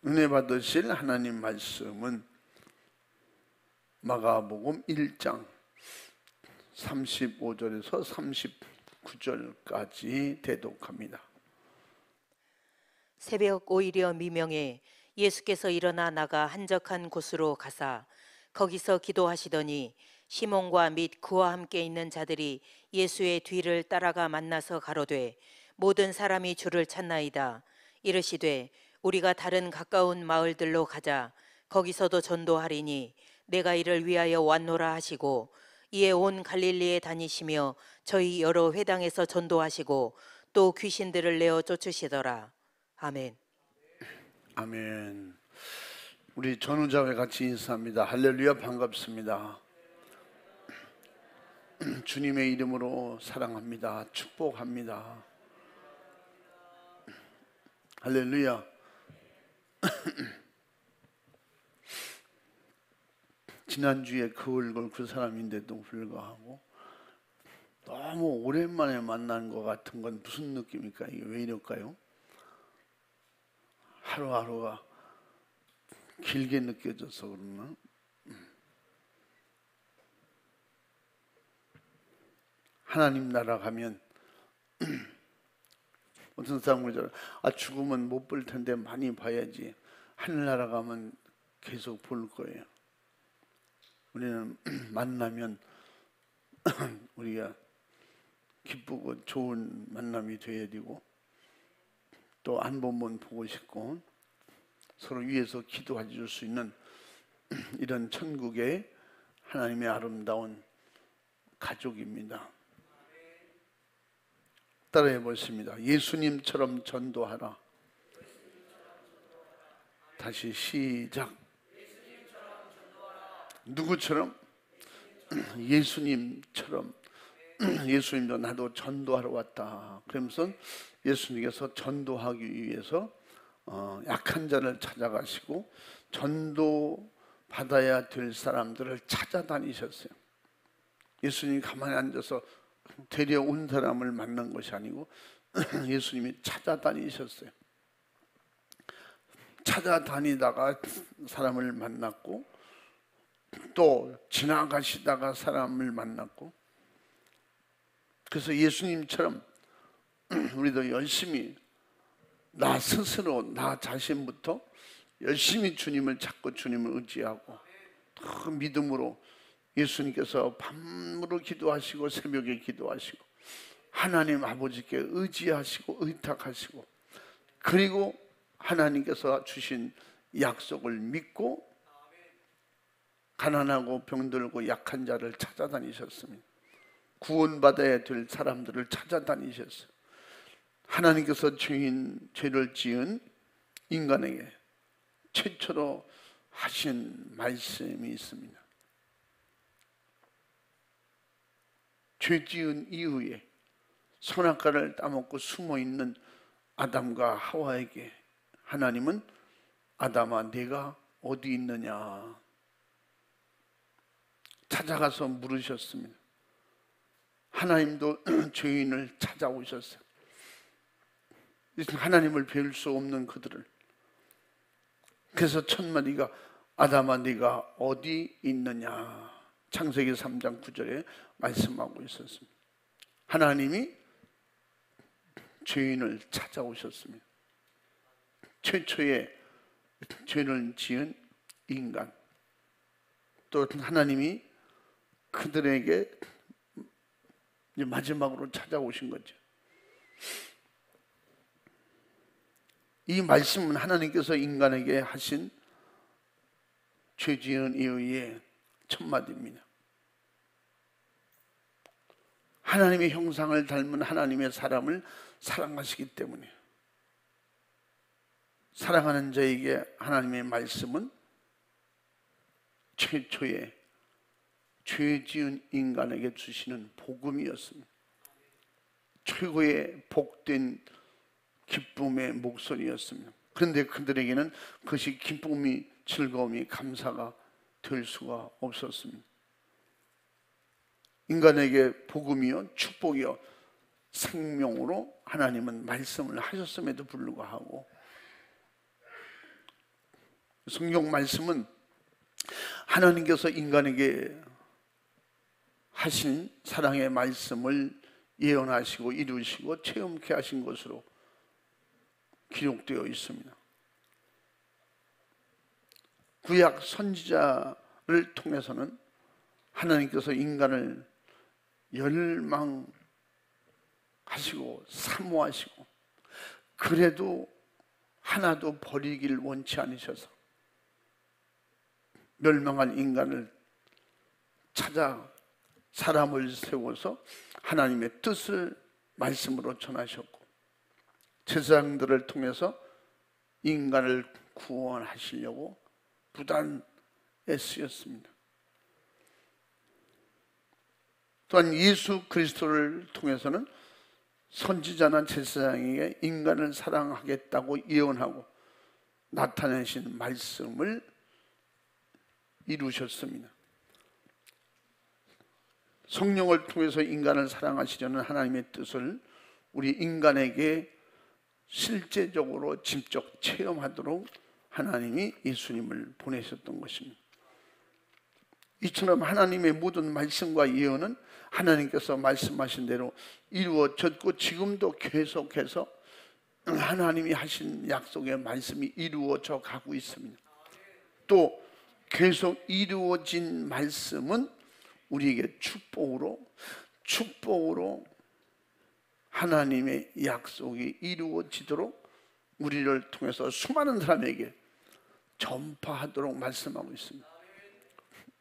은혜 받으실 하나님 말씀은 마가복음 1장 35절에서 39절까지 대독합니다. 새벽 오이려 미명에 예수께서 일어나 나가 한적한 곳으로 가사 거기서 기도하시더니 시몬과 및 그와 함께 있는 자들이 예수의 뒤를 따라가 만나서 가로되 모든 사람이 주를 찾나이다. 이르시되 우리가 다른 가까운 마을들로 가자. 거기서도 전도하리니 내가 이를 위하여 왔노라 하시고 이에 온 갈릴리에 다니시며 저희 여러 회당에서 전도하시고 또 귀신들을 내어 쫓으시더라. 아멘. 아멘. 우리 전우자매 같이 인사합니다. 할렐루야, 반갑습니다. 주님의 이름으로 사랑합니다. 축복합니다. 할렐루야. 지난주에 그 얼굴 그 사람인데도 불구하고 너무 오랜만에 만난 것 같은 건 무슨 느낌일까? 이게 왜 이럴까요? 하루하루가 길게 느껴져서 그러나? 하나님 나라 가면 어떤 사람은 그러잖아요. 죽으면 못 볼 텐데 많이 봐야지. 하늘나라 가면 계속 볼 거예요. 우리는 만나면 우리가 기쁘고 좋은 만남이 돼야 되고 또 안 보면 보고 싶고 서로 위해서 기도해 줄 수 있는 이런 천국의 하나님의 아름다운 가족입니다. 따라해 보십니다. 예수님처럼 전도하라. 다시 시작. 누구처럼? 예수님처럼. 예수님도 나도 전도하러 왔다. 그러면서 예수님께서 전도하기 위해서 약한 자를 찾아가시고 전도 받아야 될 사람들을 찾아다니셨어요. 예수님이 가만히 앉아서 데려온 사람을 만난 것이 아니고 예수님이 찾아다니셨어요. 찾아다니다가 사람을 만났고 또 지나가시다가 사람을 만났고 그래서 예수님처럼 우리도 열심히 나 스스로 나 자신부터 열심히 주님을 찾고 주님을 의지하고 더 믿음으로 예수님께서 밤으로 기도하시고 새벽에 기도하시고 하나님 아버지께 의지하시고 의탁하시고 그리고 하나님께서 주신 약속을 믿고 가난하고 병들고 약한 자를 찾아다니셨습니다. 구원받아야 될 사람들을 찾아다니셨어요. 하나님께서 죄를 지은 인간에게 최초로 하신 말씀이 있습니다. 죄 지은 이후에 선악과를 따먹고 숨어있는 아담과 하와에게 하나님은 아담아 네가 어디 있느냐 찾아가서 물으셨습니다. 하나님도 죄인을 찾아오셨어요. 하나님을 배울 수 없는 그들을. 그래서 첫 마디가 아담아 네가 어디 있느냐 창세기 3장 9절에 말씀하고 있었습니다. 하나님이 죄인을 찾아오셨습니다. 최초의 죄를 지은 인간 또 하나님이 그들에게 마지막으로 찾아오신 거죠. 이 말씀은 하나님께서 인간에게 하신 죄 지은 이후의 첫 마디입니다. 하나님의 형상을 닮은 하나님의 사람을 사랑하시기 때문에 사랑하는 자에게 하나님의 말씀은 최초의 죄 지은 인간에게 주시는 복음이었습니다. 최고의 복된 기쁨의 목소리였습니다. 그런데 그들에게는 그것이 기쁨이 즐거움이 감사가 될 수가 없었습니다. 인간에게 복음이요 축복이요 생명으로 하나님은 말씀을 하셨음에도 불구하고 성경 말씀은 하나님께서 인간에게 하신 사랑의 말씀을 예언하시고 이루시고 체험케 하신 것으로 기록되어 있습니다. 구약 선지자를 통해서는 하나님께서 인간을 열망하시고 사모하시고 그래도 하나도 버리길 원치 않으셔서 멸망한 인간을 찾아 사람을 세워서 하나님의 뜻을 말씀으로 전하셨고 제사장들을 통해서 인간을 구원하시려고 부단 애쓰였습니다. 또한 예수 그리스도를 통해서는 선지자나 제사장에게 인간을 사랑하겠다고 예언하고 나타내신 말씀을 이루셨습니다. 성령을 통해서 인간을 사랑하시려는 하나님의 뜻을 우리 인간에게 실제적으로 직접 체험하도록 하나님이 예수님을 보내셨던 것입니다. 이처럼 하나님의 모든 말씀과 예언은 하나님께서 말씀하신 대로 이루어졌고 지금도 계속해서 하나님이 하신 약속의 말씀이 이루어져 가고 있습니다. 또 계속 이루어진 말씀은 우리에게 축복으로 하나님의 약속이 이루어지도록 우리를 통해서 수많은 사람에게 전파하도록 말씀하고 있습니다.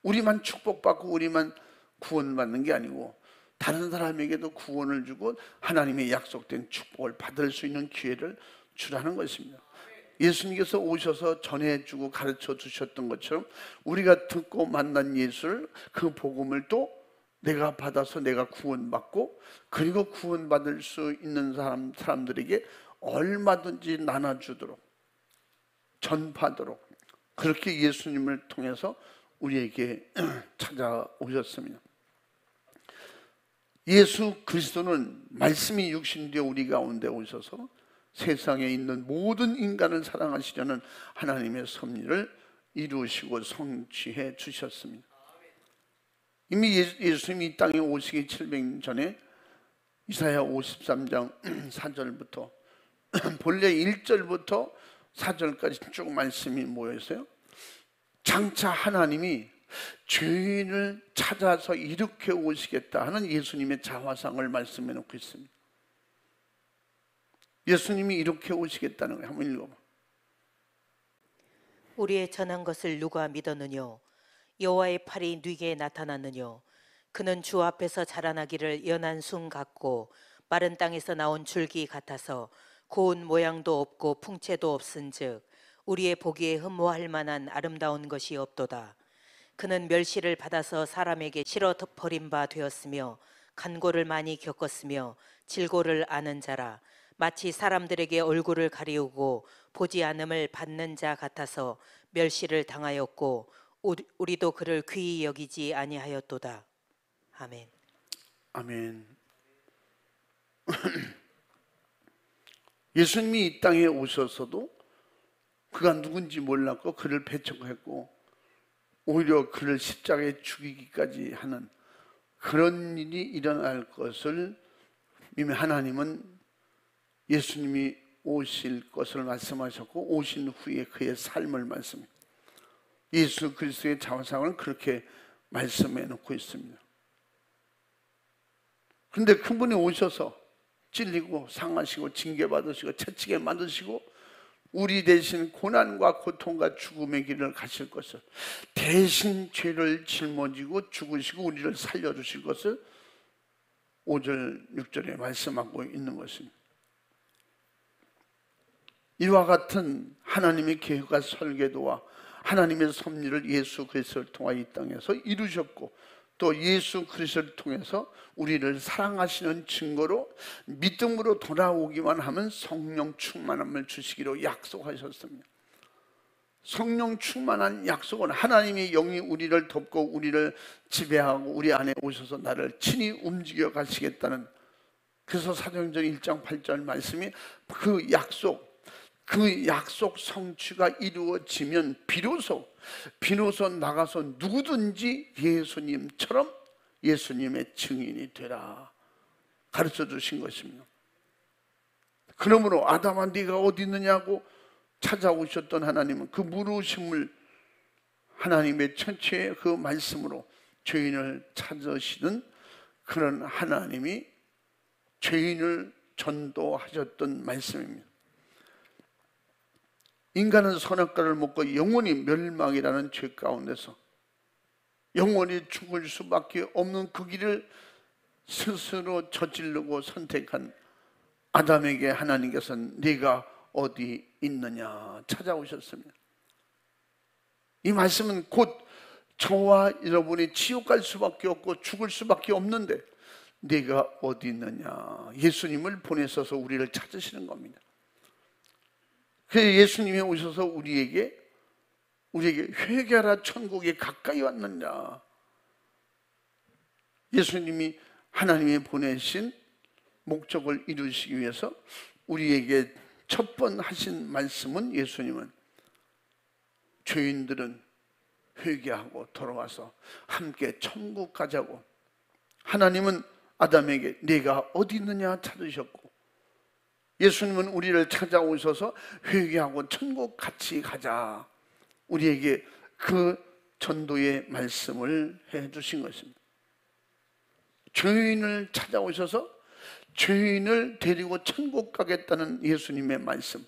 우리만 축복받고 우리만 구원받는 게 아니고 다른 사람에게도 구원을 주고 하나님의 약속된 축복을 받을 수 있는 기회를 주라는 것입니다. 예수님께서 오셔서 전해주고 가르쳐 주셨던 것처럼 우리가 듣고 만난 예수를 그 복음을 또 내가 받아서 내가 구원받고 그리고 구원받을 수 있는 사람들에게 얼마든지 나눠주도록 전파하도록 그렇게 예수님을 통해서 우리에게 찾아오셨습니다. 예수 그리스도는 말씀이 육신되어 우리 가운데 오셔서 세상에 있는 모든 인간을 사랑하시려는 하나님의 섭리를 이루시고 성취해 주셨습니다. 이미 예수님이 이 땅에 오시기 700년 전에 이사야 53장 4절부터 본래 1절부터 4절까지 쭉 말씀이 모여 있어요. 장차 하나님이 죄인을 찾아서 일으켜 오시겠다 하는 예수님의 자화상을 말씀해 놓고 있습니다. 예수님이 이렇게 오시겠다는 거예요. 한번 읽어봐. 우리의 전한 것을 누가 믿었느뇨? 여호와의 팔이 네게 나타났느뇨? 그는 주 앞에서 자라나기를 연한 순 같고 마른 땅에서 나온 줄기 같아서 고운 모양도 없고 풍채도 없은즉 우리의 보기에 흠모할 만한 아름다운 것이 없도다. 그는 멸시를 받아서 사람에게 실어 버린 바 되었으며 간고를 많이 겪었으며 질고를 아는 자라. 마치 사람들에게 얼굴을 가리우고 보지 않음을 받는 자 같아서 멸시를 당하였고 우리도 그를 귀히 여기지 아니하였도다. 아멘. 아멘. 예수님이 이 땅에 오셔서도 그가 누군지 몰랐고 그를 배척했고 오히려 그를 십자가에 죽이기까지 하는 그런 일이 일어날 것을 이미 하나님은 예수님이 오실 것을 말씀하셨고 오신 후에 그의 삶을 말씀해요. 예수 그리스도의 자화상을 그렇게 말씀해 놓고 있습니다. 그런데 그분이 오셔서 찔리고 상하시고 징계받으시고 채찍에 맞으시고 우리 대신 고난과 고통과 죽음의 길을 가실 것을 대신 죄를 짊어지고 죽으시고 우리를 살려주실 것을 5절 6절에 말씀하고 있는 것입니다. 이와 같은 하나님의 계획과 설계도와 하나님의 섭리를 예수 그리스도를 통하여 이 땅에서 이루셨고 또 예수 그리스도를 통해서 우리를 사랑하시는 증거로 믿음으로 돌아오기만 하면 성령 충만함을 주시기로 약속하셨습니다. 성령 충만한 약속은 하나님의 영이 우리를 돕고 우리를 지배하고 우리 안에 오셔서 나를 친히 움직여 가시겠다는, 그래서 사도행전 1장 8절 말씀이 그 약속, 그 약속 성취가 이루어지면 비로소 나가서 누구든지 예수님처럼 예수님의 증인이 되라 가르쳐 주신 것입니다. 그러므로 아담아 네가 어디 있느냐고 찾아오셨던 하나님은 그 물으심을 하나님의 천체의 그 말씀으로 죄인을 찾으시는 그런 하나님이 죄인을 전도하셨던 말씀입니다. 인간은 선악과를 먹고 영원히 멸망이라는 죄 가운데서 영원히 죽을 수밖에 없는 그 길을 스스로 저지르고 선택한 아담에게 하나님께서는 네가 어디 있느냐 찾아오셨습니다. 이 말씀은 곧 저와 여러분이 지옥 갈 수밖에 없고 죽을 수밖에 없는데 네가 어디 있느냐, 예수님을 보내셔서 우리를 찾으시는 겁니다. 그래서 예수님이 오셔서 우리에게 회개하라, 천국에 가까이 왔느냐. 예수님이 하나님이 보내신 목적을 이루시기 위해서 우리에게 첫 번 하신 말씀은, 예수님은 죄인들은 회개하고 돌아와서 함께 천국 가자고, 하나님은 아담에게 네가 어디 있느냐 찾으셨고, 예수님은 우리를 찾아오셔서 회개하고 천국 같이 가자, 우리에게 그 전도의 말씀을 해주신 것입니다. 죄인을 찾아오셔서 죄인을 데리고 천국 가겠다는 예수님의 말씀,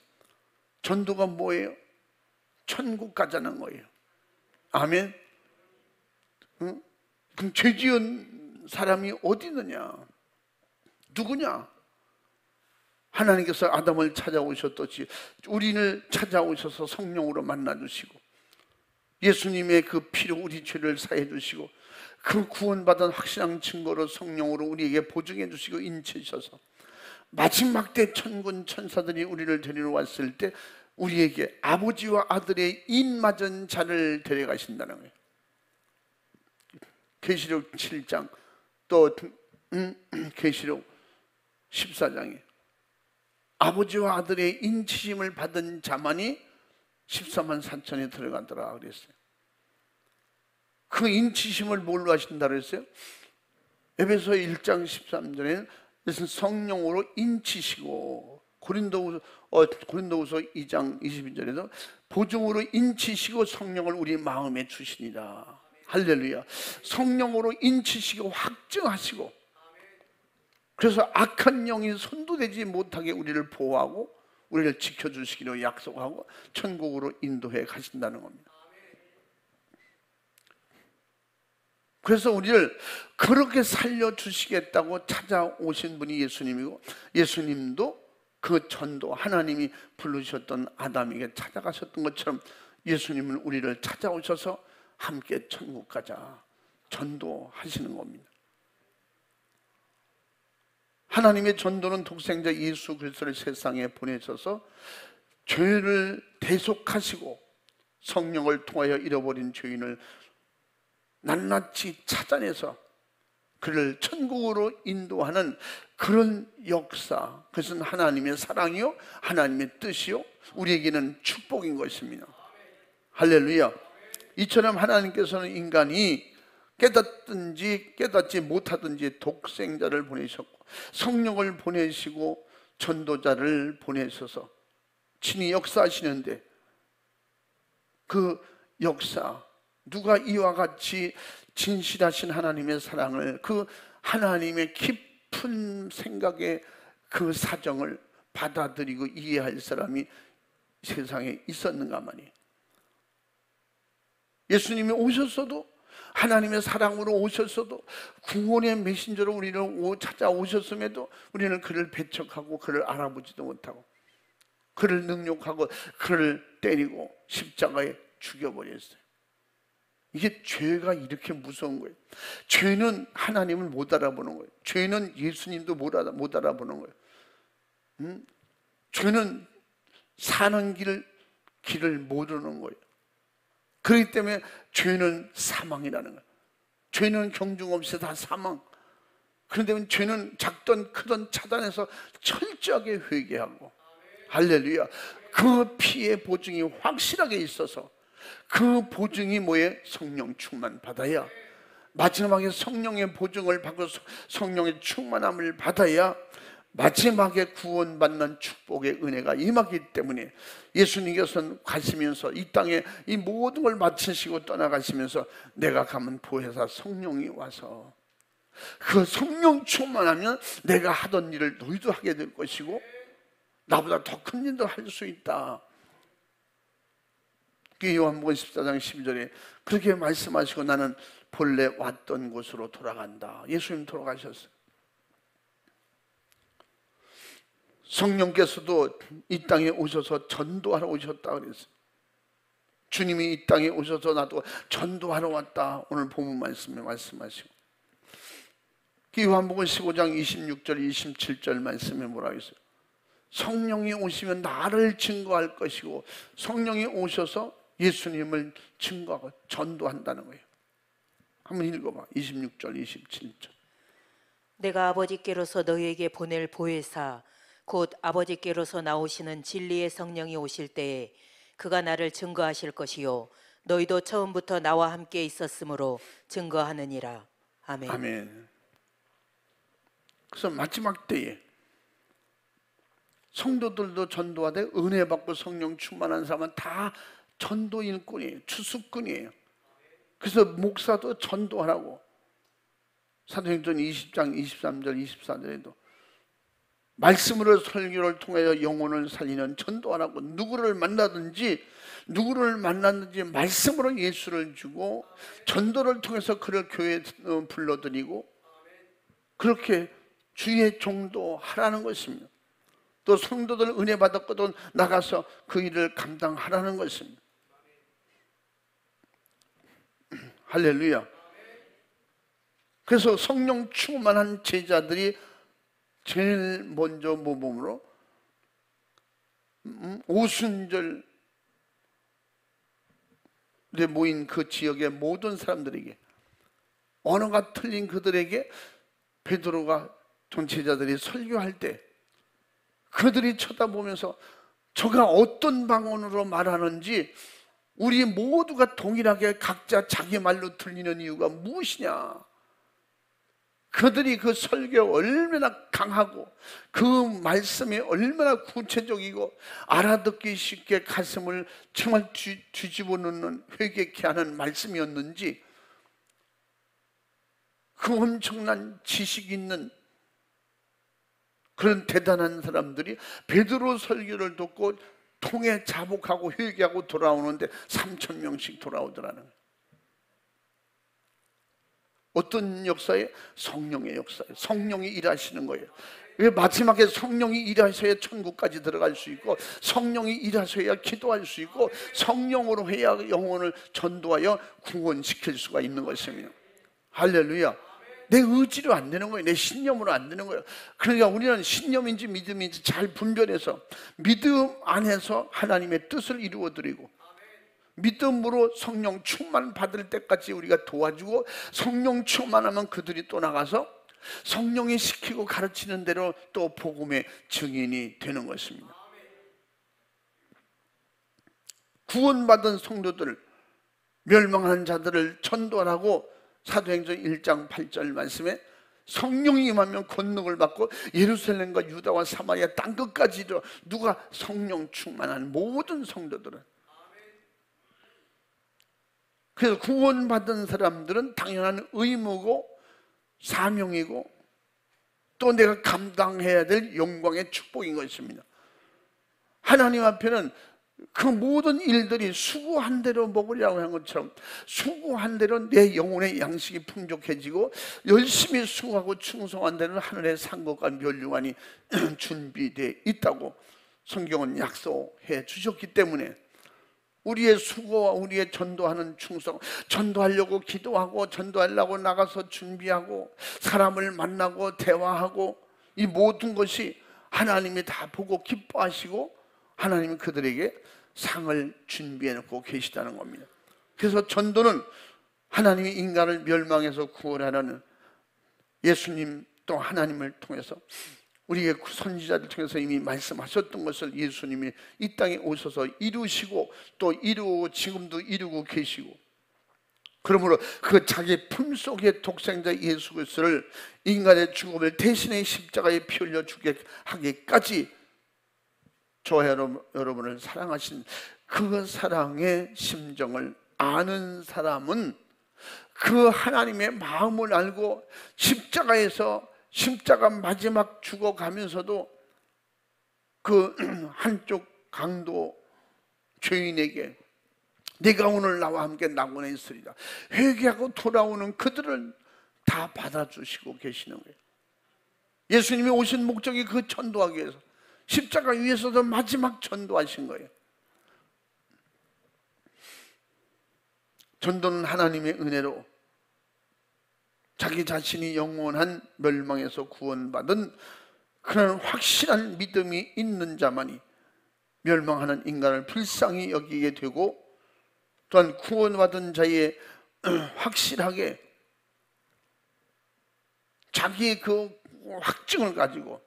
전도가 뭐예요? 천국 가자는 거예요. 아멘. 응? 그럼 죄 지은 사람이 어디 있느냐? 누구냐? 하나님께서 아담을 찾아오셨듯이 우리를 찾아오셔서 성령으로 만나주시고, 예수님의 그 피로 우리 죄를 사해 주시고, 그 구원받은 확실한 증거로 성령으로 우리에게 보증해 주시고 인치셔서 마지막 때 천군 천사들이 우리를 데리러 왔을 때 우리에게 아버지와 아들의 입맞은 자를 데려가신다는 거예요. 계시록 7장 또 계시록 14장에 아버지와 아들의 인치심을 받은 자만이 14만 4천에 들어가더라 그랬어요. 그 인치심을 뭘로 하신다 그랬어요? 에베소 1장 13절에는 성령으로 인치시고, 고린도후서 2장 22절에도 보증으로 인치시고 성령을 우리 마음에 주시니라. 할렐루야. 성령으로 인치시고 확증하시고, 그래서 악한 영이 선도되지 못하게 우리를 보호하고 우리를 지켜주시기로 약속하고 천국으로 인도해 가신다는 겁니다. 그래서 우리를 그렇게 살려주시겠다고 찾아오신 분이 예수님이고, 예수님도 그 전도, 하나님이 부르셨던 아담에게 찾아가셨던 것처럼 예수님은 우리를 찾아오셔서 함께 천국 가자 전도하시는 겁니다. 하나님의 전도는 독생자 예수 그리스도를 세상에 보내셔서 죄를 대속하시고 성령을 통하여 잃어버린 죄인을 낱낱이 찾아내서 그를 천국으로 인도하는 그런 역사, 그것은 하나님의 사랑이요 하나님의 뜻이요 우리에게는 축복인 것입니다. 할렐루야. 이처럼 하나님께서는 인간이 깨닫든지 깨닫지 못하든지 독생자를 보내셨고 성령을 보내시고 전도자를 보내셔서 친히 역사하시는데, 그 역사, 누가 이와 같이 진실하신 하나님의 사랑을, 그 하나님의 깊은 생각의 그 사정을 받아들이고 이해할 사람이 세상에 있었는가 말이에요. 예수님이 오셨어도, 하나님의 사랑으로 오셨어도, 구원의 메신저로 우리를 찾아오셨음에도 우리는 그를 배척하고 그를 알아보지도 못하고 그를 능욕하고 그를 때리고 십자가에 죽여버렸어요. 이게 죄가 이렇게 무서운 거예요. 죄는 하나님을 못 알아보는 거예요. 죄는 예수님도 못 알아보는 거예요. 죄는 사는 길을 모르는 거예요. 그렇기 때문에 죄는 사망이라는 거예요. 죄는 경중 없이 다 사망. 그런데 죄는 작든 크든 차단해서 철저하게 회개하고, 할렐루야, 그 피의 보증이 확실하게 있어서 그 보증이 뭐에? 성령 충만 받아야, 마지막에 성령의 보증을 받고 성령의 충만함을 받아야 마지막에 구원받는 축복의 은혜가 임하기 때문에 예수님께서는 가시면서 이 땅에 이 모든 걸 마치시고 떠나가시면서 내가 가면 보혜사 성령이 와서 그 성령 충만하면 내가 하던 일을 너희도 하게 될 것이고 나보다 더 큰 일도 할 수 있다. 요한복음 14장 12절에 그렇게 말씀하시고 나는 본래 왔던 곳으로 돌아간다. 예수님 돌아가셨어요. 성령께서도 이 땅에 오셔서 전도하러 오셨다 그랬어요. 주님이 이 땅에 오셔서 나도 전도하러 왔다. 오늘 본문 말씀에 말씀하시고, 요한복음 15장 26절 27절 말씀에 뭐라고 했어요? 성령이 오시면 나를 증거할 것이고, 성령이 오셔서 예수님을 증거하고 전도한다는 거예요. 한번 읽어봐. 26절 27절. 내가 아버지께로서 너희에게 보낼 보혜사 곧 아버지께로서 나오시는 진리의 성령이 오실 때에 그가 나를 증거하실 것이요 너희도 처음부터 나와 함께 있었으므로 증거하느니라. 아멘. 아멘. 그래서 마지막 때에 성도들도 전도하되 은혜 받고 성령 충만한 사람은 다 전도 일꾼이에요. 추수꾼이에요. 그래서 목사도 전도하라고 사도행전 20장 23절 24절에도 말씀으로 설교를 통하여 영혼을 살리는 전도하라고, 누구를 만났는지 말씀으로 예수를 주고 전도를 통해서 그를 교회에 불러들이고 그렇게 주의 종도 하라는 것입니다. 또 성도들 은혜 받았거든 나가서 그 일을 감당하라는 것입니다. 할렐루야. 그래서 성령 충만한 제자들이 제일 먼저 모범으로 오순절에 모인 그 지역의 모든 사람들에게, 언어가 틀린 그들에게 베드로가 전 제자들이 설교할 때 그들이 쳐다보면서 저가 어떤 방언으로 말하는지 우리 모두가 동일하게 각자 자기 말로 들리는 이유가 무엇이냐, 그들이 그 설교가 얼마나 강하고 그 말씀이 얼마나 구체적이고 알아듣기 쉽게 가슴을 정말 뒤집어 놓는, 회개케 하는 말씀이었는지, 그 엄청난 지식 있는 그런 대단한 사람들이 베드로 설교를 듣고 통해 자복하고 회개하고 돌아오는데 3,000명씩 돌아오더라는 거예요. 어떤 역사에? 성령의 역사에 성령이 일하시는 거예요. 왜? 마지막에 성령이 일하셔야 천국까지 들어갈 수 있고, 성령이 일하셔야 기도할 수 있고, 성령으로 해야 영혼을 전도하여 구원시킬 수가 있는 것입니다. 할렐루야. 내 의지로 안 되는 거예요. 내 신념으로 안 되는 거예요. 그러니까 우리는 신념인지 믿음인지 잘 분별해서 믿음 안에서 하나님의 뜻을 이루어드리고, 믿음으로 성령 충만 받을 때까지 우리가 도와주고, 성령 충만하면 그들이 또 나가서 성령이 시키고 가르치는 대로 또 복음의 증인이 되는 것입니다. 구원받은 성도들, 멸망한 자들을 전도하라고 사도행전 1장 8절 말씀에 성령이 임하면 권능을 받고 예루살렘과 유다와 사마리아 땅끝까지 누가? 성령 충만한 모든 성도들은. 그래서 구원받은 사람들은 당연한 의무고 사명이고 또 내가 감당해야 될 영광의 축복인 것입니다. 하나님 앞에는 그 모든 일들이 수고한 대로 먹으려고 하는 것처럼 수고한 대로 내 영혼의 양식이 풍족해지고, 열심히 수고하고 충성한 대로 하늘의 상급과 멸류관이 준비되어 있다고 성경은 약속해 주셨기 때문에 우리의 수고와 우리의 전도하는 충성, 전도하려고 기도하고 전도하려고 나가서 준비하고 사람을 만나고 대화하고, 이 모든 것이 하나님이 다 보고 기뻐하시고 하나님은 그들에게 상을 준비해 놓고 계시다는 겁니다. 그래서 전도는 하나님이 인간을 멸망해서 구원하라는, 예수님 또 하나님을 통해서 우리의 선지자를 통해서 이미 말씀하셨던 것을 예수님이 이 땅에 오셔서 이루시고 또 이루고 지금도 이루고 계시고, 그러므로 그 자기 품속의 독생자 예수 그리스도를 인간의 죽음을 대신해 십자가에 피 흘려 주게 하기까지 저와 여러분을 사랑하신 그 사랑의 심정을 아는 사람은 그 하나님의 마음을 알고 십자가에서 십자가 마지막 죽어가면서도 그 한쪽 강도 죄인에게 네가 오늘 나와 함께 낙원에 있으리라 회개하고 돌아오는 그들을 다 받아주시고 계시는 거예요. 예수님이 오신 목적이 그 전도하기 위해서 십자가 위에서도 마지막 전도하신 거예요. 전도는 하나님의 은혜로 자기 자신이 영원한 멸망에서 구원받은 그런 확실한 믿음이 있는 자만이 멸망하는 인간을 불쌍히 여기게 되고, 또한 구원받은 자의 확실하게 자기의 그 확증을 가지고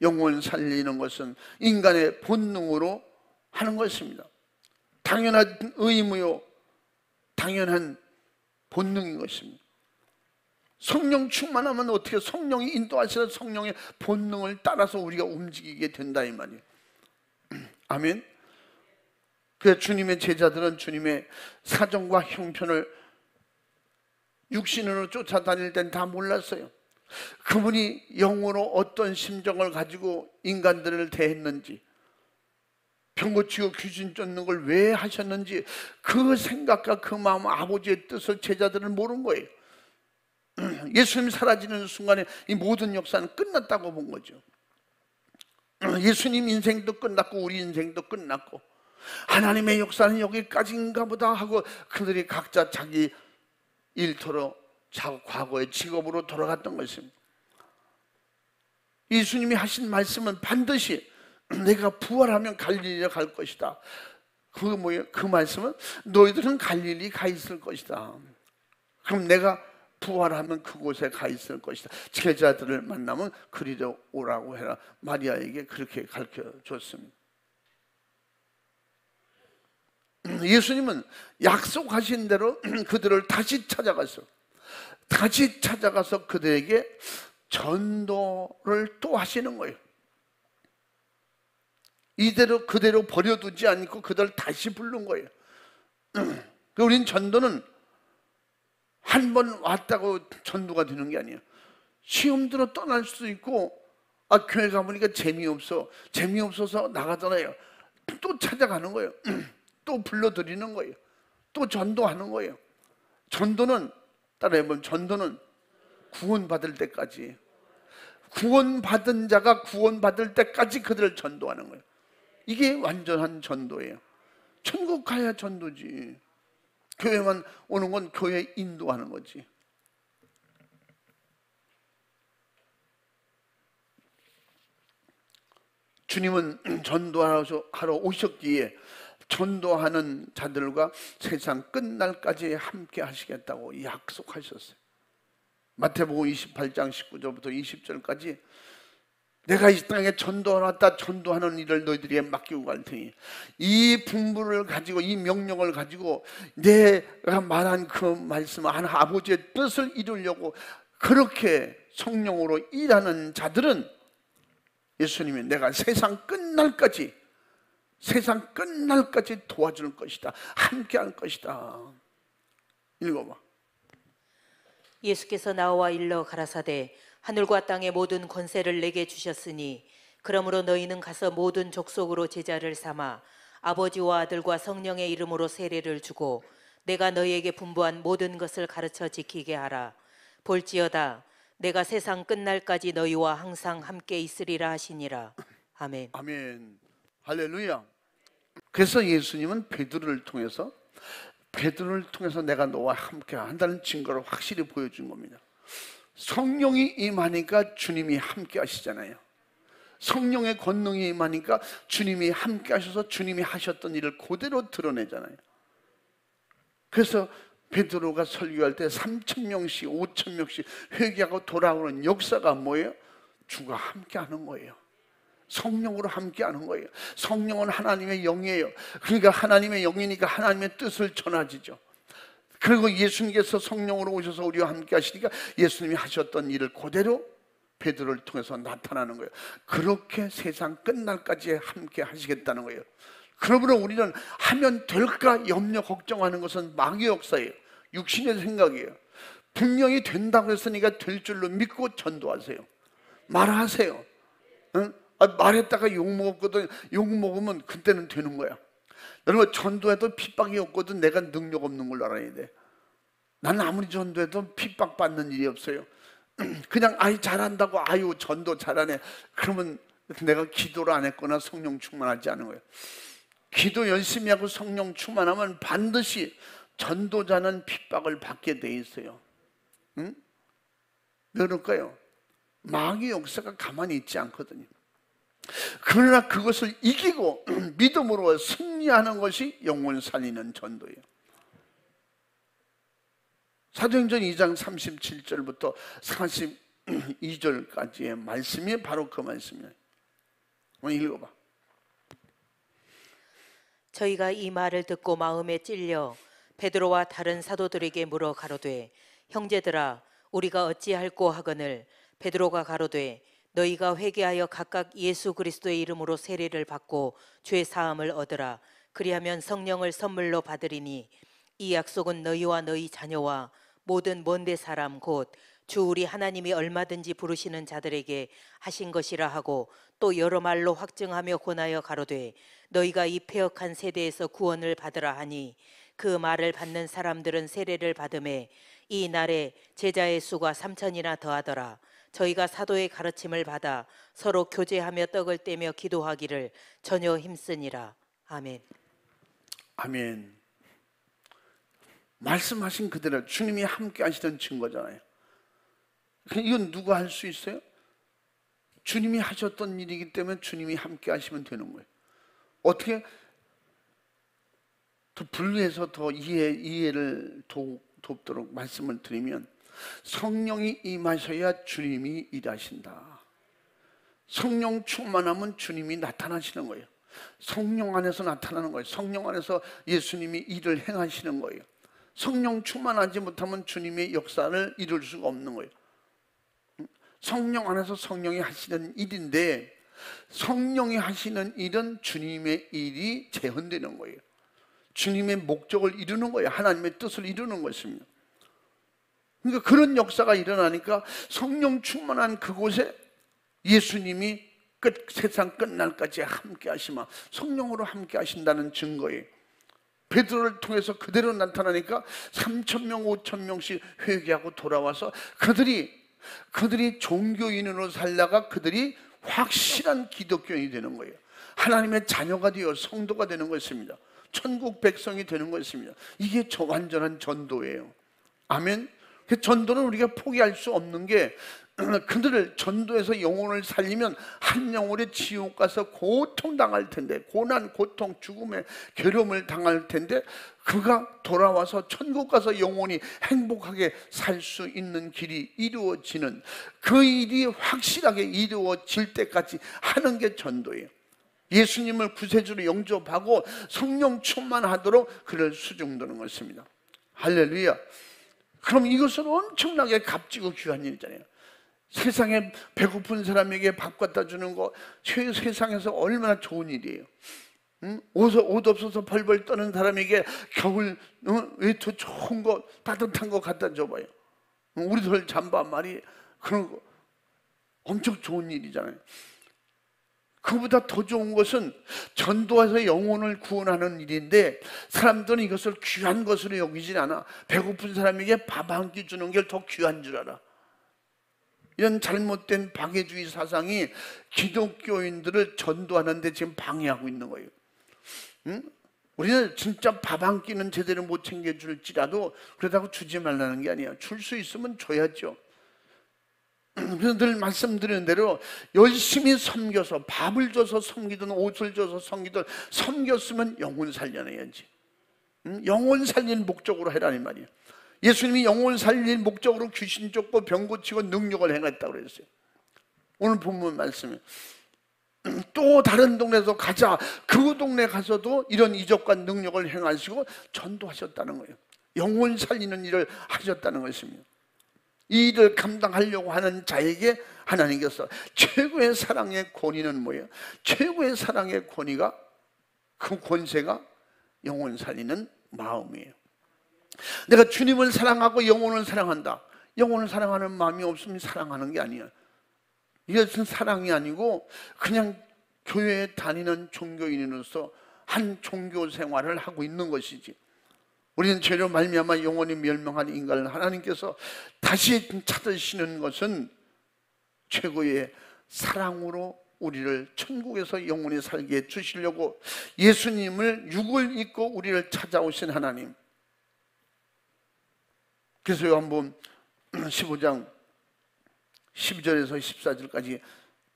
영혼을 살리는 것은 인간의 본능으로 하는 것입니다. 당연한 의무요, 당연한 본능인 것입니다. 성령 충만하면 어떻게 성령이 인도하시는 성령의 본능을 따라서 우리가 움직이게 된다 이 말이에요. 아멘. 그래서 주님의 제자들은 주님의 사정과 형편을 육신으로 쫓아다닐 땐 다 몰랐어요. 그분이 영으로 어떤 심정을 가지고 인간들을 대했는지, 병 고치고 귀신 쫓는 걸 왜 하셨는지 그 생각과 그 마음, 아버지의 뜻을 제자들은 모른 거예요. 예수님 사라지는 순간에 이 모든 역사는 끝났다고 본 거죠. 예수님 인생도 끝났고 우리 인생도 끝났고 하나님의 역사는 여기까지인가 보다 하고 그들이 각자 자기 일터로 과거의 직업으로 돌아갔던 것입니다. 예수님이 하신 말씀은 반드시 내가 부활하면 갈릴리에 갈 것이다. 그게 뭐예요? 그 말씀은 너희들은 갈릴리 가 있을 것이다. 그럼 내가 부활하면 그곳에 가 있을 것이다. 제자들을 만나면 그리로 오라고 해라. 마리아에게 그렇게 가르쳐 줬습니다. 예수님은 약속하신 대로 그들을 다시 찾아가서 그들에게 전도를 또 하시는 거예요. 이대로 그대로 버려두지 않고 그들을 다시 부른 거예요. 우린 전도는 한 번 왔다고 전도가 되는 게 아니에요. 시험 들어 떠날 수도 있고, 교회 가보니까 재미없어서 나가잖아요. 또 찾아가는 거예요. 또 불러드리는 거예요. 또 전도하는 거예요. 전도는 따라해보면 전도는 구원받을 때까지, 구원받은 자가 구원받을 때까지 그들을 전도하는 거예요. 이게 완전한 전도예요. 천국 가야 전도지. 교회만 오는 건 교회 인도하는 거지. 주님은 전도하러 오셨기에 전도하는 자들과 세상 끝날까지 함께 하시겠다고 약속하셨어요. 마태복음 28장 19절부터 20절까지 내가 이 땅에 전도하러 왔다. 전도하는 일을 너희들에게 맡기고 갈 테니 이 분부를 가지고, 이 명령을 가지고 내가 말한 그 말씀, 아버지의 뜻을 이루려고 그렇게 성령으로 일하는 자들은 예수님이 내가 세상 끝날까지 도와줄 것이다. 함께 할 것이다. 읽어봐. 예수께서 나와 일러 가라사대 하늘과 땅의 모든 권세를 내게 주셨으니 그러므로 너희는 가서 모든 족속으로 제자를 삼아 아버지와 아들과 성령의 이름으로 세례를 주고 내가 너희에게 분부한 모든 것을 가르쳐 지키게 하라. 볼지어다 내가 세상 끝날까지 너희와 항상 함께 있으리라 하시니라. 아멘. 아멘. 할렐루야. 그래서 예수님은 베드로를 통해서 내가 너와 함께 한다는 증거를 확실히 보여준 겁니다. 성령이 임하니까 주님이 함께 하시잖아요. 성령의 권능이 임하니까 주님이 함께 하셔서 주님이 하셨던 일을 그대로 드러내잖아요. 그래서 베드로가 설교할 때 3,000명씩 5,000명씩 회개하고 돌아오는 역사가 뭐예요? 주가 함께하는 거예요. 성령으로 함께하는 거예요. 성령은 하나님의 영이에요. 그러니까 하나님의 영이니까 하나님의 뜻을 전하지죠. 그리고 예수님께서 성령으로 오셔서 우리와 함께 하시니까 예수님이 하셨던 일을 그대로 베드로를 통해서 나타나는 거예요. 그렇게 세상 끝날까지 함께 하시겠다는 거예요. 그러므로 우리는 하면 될까 염려 걱정하는 것은 마귀의 역사예요. 육신의 생각이에요. 분명히 된다고 했으니까 될 줄로 믿고 전도하세요. 말하세요. 응? 말했다가 욕먹었거든. 욕먹으면 그때는 되는 거야. 여러분, 전도해도 핍박이 없거든. 내가 능력 없는 걸 알아야 돼. 나는 아무리 전도해도 핍박받는 일이 없어요. 그냥 아이 잘한다고 아유 전도 잘하네, 그러면 내가 기도를 안 했거나 성령 충만하지 않은 거예요. 기도 열심히 하고 성령 충만하면 반드시 전도자는 핍박을 받게 돼 있어요. 응? 왜 그럴까요? 마귀의 역사가 가만히 있지 않거든요. 그러나 그것을 이기고 믿음으로 승리하는 것이 영혼 살리는 전도예요. 사도행전 2장 37절부터 42절까지의 말씀이 바로 그 말씀이에요. 한번 읽어봐. 저희가 이 말을 듣고 마음에 찔려 베드로와 다른 사도들에게 물어 가로되 형제들아 우리가 어찌할꼬 하거늘 베드로가 가로되 너희가 회개하여 각각 예수 그리스도의 이름으로 세례를 받고 죄 사함을 얻으라. 그리하면 성령을 선물로 받으리니 이 약속은 너희와 너희 자녀와 모든 먼데 사람 곧 주 우리 하나님이 얼마든지 부르시는 자들에게 하신 것이라 하고 또 여러 말로 확증하며 권하여 가로되 너희가 이 패역한 세대에서 구원을 받으라 하니 그 말을 받는 사람들은 세례를 받음에 이 날에 제자의 수가 3,000이나 더하더라. 저희가 사도의 가르침을 받아 서로 교제하며 떡을 떼며 기도하기를 전혀 힘쓰니라. 아멘. 아멘. 말씀하신 그대로 주님이 함께 하시던 증거잖아요. 이건 누가 할 수 있어요? 주님이 하셨던 일이기 때문에 주님이 함께 하시면 되는 거예요. 어떻게 더 분리해서 더 이해를 돕도록 말씀을 드리면 성령이 임하셔야 주님이 일하신다. 성령 충만하면 주님이 나타나시는 거예요. 성령 안에서 나타나는 거예요. 성령 안에서 예수님이 일을 행하시는 거예요. 성령 충만하지 못하면 주님의 역사를 이룰 수가 없는 거예요. 성령 안에서 성령이 하시는 일인데 성령이 하시는 일은 주님의 일이 재현되는 거예요. 주님의 목적을 이루는 거예요. 하나님의 뜻을 이루는 것입니다. 그러니까 그런 역사가 일어나니까 성령 충만한 그곳에 예수님이 세상 끝날까지 함께 하시마 성령으로 함께 하신다는 증거예요. 베드로를 통해서 그대로 나타나니까 3,000명, 5,000명씩 회개하고 돌아와서 그들이 종교인으로 살다가 그들이 확실한 기독교인이 되는 거예요. 하나님의 자녀가 되어 성도가 되는 것입니다. 천국 백성이 되는 것입니다. 이게 완전한 전도예요. 아멘. 그 전도는 우리가 포기할 수 없는 게 그들을 전도해서 영혼을 살리면 한 영혼이 지옥 가서 고통당할 텐데 고난, 고통, 죽음의 괴로움을 당할 텐데 그가 돌아와서 천국 가서 영혼이 행복하게 살 수 있는 길이 이루어지는 그 일이 확실하게 이루어질 때까지 하는 게 전도예요. 예수님을 구세주로 영접하고 성령 충만하도록 그를 수종드는 것입니다. 할렐루야. 그럼 이것은 엄청나게 값지고 귀한 일이잖아요. 세상에 배고픈 사람에게 밥 갖다 주는 거 세상에서 얼마나 좋은 일이에요. 옷 없어서 벌벌 떠는 사람에게 겨울 외투 좋은 거 따뜻한 거 갖다 줘봐요. 우리들 잠바 말이 그런 거 엄청 좋은 일이잖아요. 그보다 더 좋은 것은 전도해서 영혼을 구원하는 일인데 사람들은 이것을 귀한 것으로 여기진 않아. 배고픈 사람에게 밥 한 끼 주는 게 더 귀한 줄 알아. 이런 잘못된 박애주의 사상이 기독교인들을 전도하는 데 지금 방해하고 있는 거예요. 우리는 진짜 밥 한 끼는 제대로 못 챙겨줄지라도 그러다고 주지 말라는 게 아니야. 줄 수 있으면 줘야죠. 그래서 늘 말씀드리는 대로 열심히 섬겨서 밥을 줘서 섬기든 옷을 줘서 섬기든 섬겼으면 영혼 살려내야지. 영혼 살릴 목적으로 해라는 말이에요. 예수님이 영혼 살릴 목적으로 귀신 쫓고 병 고치고 능력을 행했다고 그랬어요. 오늘 본문 말씀에 또 다른 동네에서 가자. 그 동네 가서도 이런 이적과 능력을 행하시고 전도하셨다는 거예요. 영혼 살리는 일을 하셨다는 것입니다. 이 일을 감당하려고 하는 자에게 하나님께서 최고의 사랑의 권위는 뭐예요? 최고의 사랑의 권위가, 그 권세가 영혼 살리는 마음이에요. 내가 주님을 사랑하고 영혼을 사랑한다. 영혼을 사랑하는 마음이 없으면 사랑하는 게 아니에요. 이것은 사랑이 아니고 그냥 교회에 다니는 종교인으로서 한 종교 생활을 하고 있는 것이지. 우리는 죄로 말미암아 영원히 멸망한 인간을 하나님께서 다시 찾으시는 것은 최고의 사랑으로 우리를 천국에서 영원히 살게 해주시려고 예수님을 육을 입고 우리를 찾아오신 하나님. 그래서 요한복음 15장 12절에서 14절까지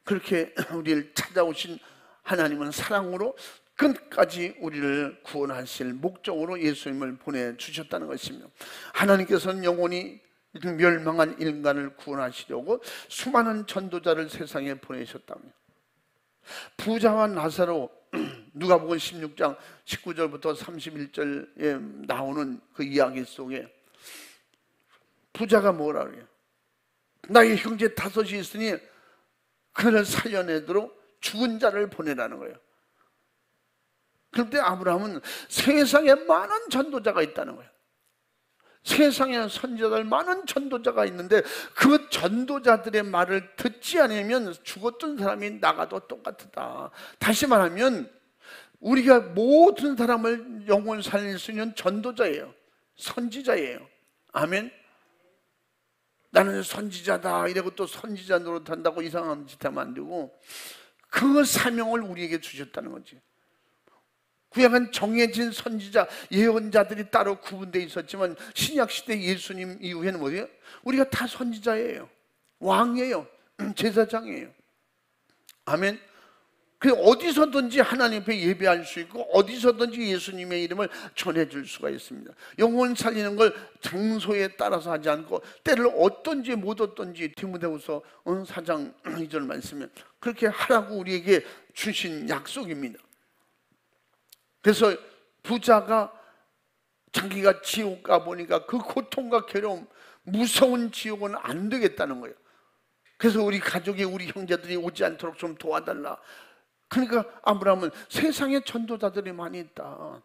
그렇게 우리를 찾아오신 하나님은 사랑으로 끝까지 우리를 구원하실 목적으로 예수님을 보내주셨다는 것입니다. 하나님께서는 영원히 멸망한 인간을 구원하시려고 수많은 전도자를 세상에 보내셨다며. 부자와 나사로, 누가복음 16장 19절부터 31절에 나오는 그 이야기 속에 부자가 뭐라 그래요? 나의 형제 5이 있으니 그를 살려내도록 죽은 자를 보내라는 거예요. 그런데 아브라함은 세상에 많은 전도자가 있다는 거예요. 세상에 선지자들 많은 전도자가 있는데 그 전도자들의 말을 듣지 않으면 죽었던 사람이 나가도 똑같다. 다시 말하면 우리가 모든 사람을 영혼 살릴 수 있는 전도자예요. 선지자예요. 아멘. 나는 선지자다 이러고 또 선지자 노릇한다고 이상한 짓 하면 안 되고, 그 사명을 우리에게 주셨다는 거지. 구약은 정해진 선지자, 예언자들이 따로 구분되어 있었지만 신약시대 예수님 이후에는 뭐예요? 우리가 다 선지자예요. 왕이에요. 제사장이에요. 아멘. 그 어디서든지 하나님 앞에 예배할 수 있고 어디서든지 예수님의 이름을 전해줄 수가 있습니다. 영혼 살리는 걸 장소에 따라서 하지 않고 때를 얻든지 못 얻든지, 디모데후서 4장 2절 말씀에 그렇게 하라고 우리에게 주신 약속입니다. 그래서 부자가 자기가 지옥 가보니까 그 고통과 괴로움, 무서운 지옥은 안 되겠다는 거예요. 그래서 우리 가족이, 우리 형제들이 오지 않도록 좀 도와달라. 그러니까 아브라함은 세상에 전도자들이 많이 있다.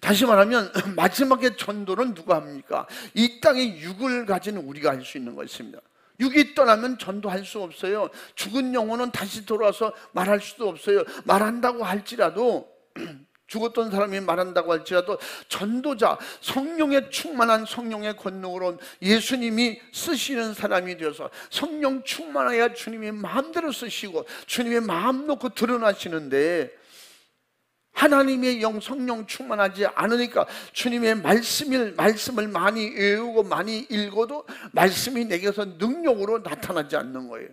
다시 말하면 마지막에 전도는 누가 합니까? 이 땅에 육을 가진 우리가 할 수 있는 것입니다. 육이 떠나면 전도할 수 없어요. 죽은 영혼은 다시 돌아와서 말할 수도 없어요. 말한다고 할지라도, 죽었던 사람이 말한다고 할지라도 전도자, 성령에 충만한 성령의 권능으로 예수님이 쓰시는 사람이 되어서 성령 충만해야 주님이 마음대로 쓰시고 주님의 마음 놓고 드러나시는데, 하나님의 영 성령 충만하지 않으니까 주님의 말씀을 많이 외우고 많이 읽어도 말씀이 내게서 능력으로 나타나지 않는 거예요.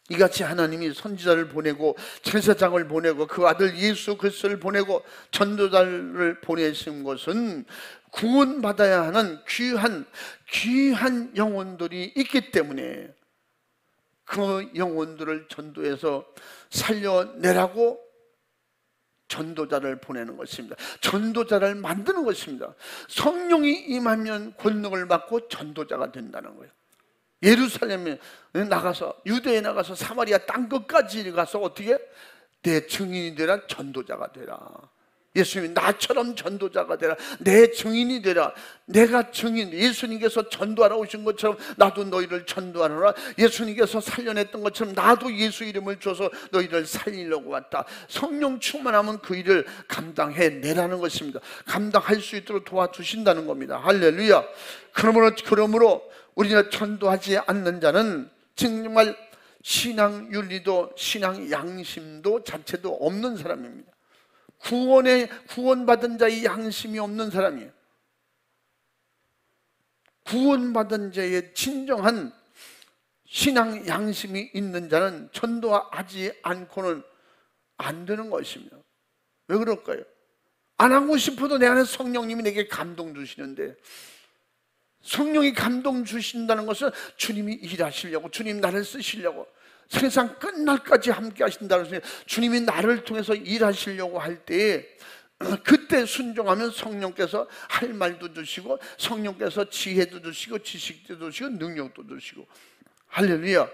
이같이 하나님이 선지자를 보내고 제사장을 보내고 그 아들 예수 그리스도를 보내고 전도자를 보내신 것은 구원받아야 하는 귀한 영혼들이 있기 때문에 그 영혼들을 전도해서 살려내라고 전도자를 보내는 것입니다. 전도자를 만드는 것입니다. 성령이 임하면 권능을 받고 전도자가 된다는 거예요. 예루살렘에 나가서, 유대에 나가서 사마리아 땅끝까지 가서 어떻게? 내 증인이 되라, 전도자가 되라. 예수님이 나처럼 전도자가 되라, 내 증인이 되라. 내가 증인, 예수님께서 전도하러 오신 것처럼 나도 너희를 전도하노라. 예수님께서 살려냈던 것처럼 나도 예수 이름을 줘서 너희를 살리려고 왔다. 성령 충만하면 그 일을 감당해내라는 것입니다. 감당할 수 있도록 도와주신다는 겁니다. 할렐루야. 그러므로 우리가 전도하지 않는 자는 정말 신앙 윤리도 신앙 양심도 자체도 없는 사람입니다. 구원받은 자의 양심이 없는 사람이에요. 구원받은 자의 진정한 신앙 양심이 있는 자는 전도하지 않고는 안 되는 것입니다. 왜 그럴까요? 안 하고 싶어도 내 안에 성령님이 내게 감동 주시는데, 성령이 감동 주신다는 것은 주님이 일하시려고, 주님 나를 쓰시려고, 세상 끝날까지 함께 하신다는 것은 주님이 나를 통해서 일하시려고 할 때에 그때 순종하면 성령께서 할 말도 주시고, 성령께서 지혜도 주시고, 지식도 주시고, 능력도 주시고, 할렐루야,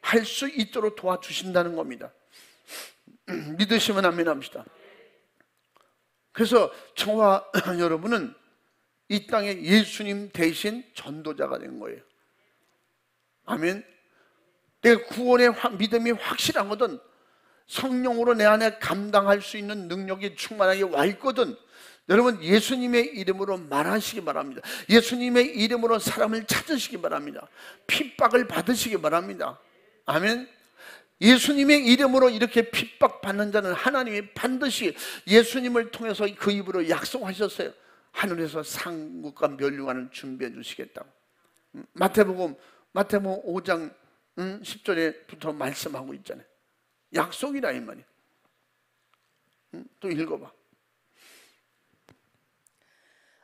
할 수 있도록 도와주신다는 겁니다. 믿으시면 아멘 합시다. 그래서 저와 여러분은 이 땅에 예수님 대신 전도자가 된 거예요. 아멘. 내 구원의 믿음이 확실하거든, 성령으로 내 안에 감당할 수 있는 능력이 충만하게 와 있거든, 여러분 예수님의 이름으로 말하시기 바랍니다. 예수님의 이름으로 사람을 찾으시기 바랍니다. 핍박을 받으시기 바랍니다. 아멘. 예수님의 이름으로 이렇게 핍박받는 자는 하나님이 반드시 예수님을 통해서 그 입으로 약속하셨어요. 하늘에서 상급과 면류관을 준비해 주시겠다고. 마태복음 5장 10절에부터 말씀하고 있잖아요. 약속이라 이 말이에요. 또 읽어봐.